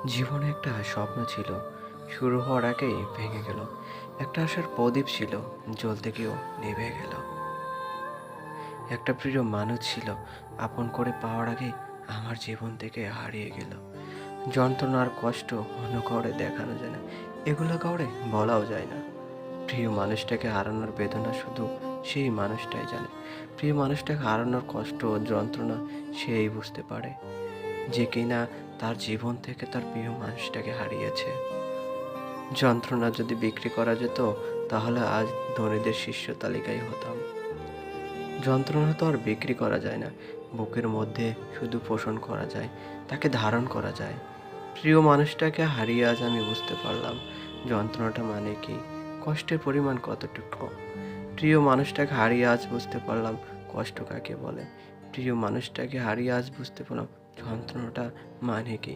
জীবনে একটা স্বপ্ন ছিল, শুরু হওয়ার আগেই ভেঙে গেল। একটা আশার প্রদীপ ছিল, জ্বলতে গিয়েও নিভে গেল। একটা প্রিয় মানুষ ছিল, আপন করে পাওয়ার আগেই আমার জীবন থেকে হারিয়ে গেল। যন্ত্রণা আর কষ্ট অন্য কাউরে দেখানো যায় না, এগুলো কাউরে বলাও যায় না। প্রিয় মানুষটাকে হারানোর বেদনা শুধু সেই মানুষটাই জানে। প্রিয় মানুষটাকে হারানোর কষ্ট ও যন্ত্রণা সেই বুঝতে পারে, যে কিনা তার জীবন থেকে তার প্রিয় মানুষটাকে হারিয়েছে। যন্ত্রণা যদি বিক্রি করা যেত, তাহলে আজ ধনীদের শীর্ষ তালিকায় হতাম। যন্ত্রণা তো আর বিক্রি করা যায় না, বুকের মধ্যে শুধু পোষণ করা যায়, তাকে ধারণ করা যায়। প্রিয় মানুষটাকে হারিয়ে আজ আমি বুঝতে পারলাম যন্ত্রণাটা মানে কি, কষ্টের পরিমাণ কতটুকু। প্রিয় মানুষটাকে হারিয়ে আজ বুঝতে পারলাম কষ্ট কাকে বলে। প্রিয় মানুষটাকে হারিয়ে আজ বুঝতে পারলাম যন্ত্রণাটা মানে কি।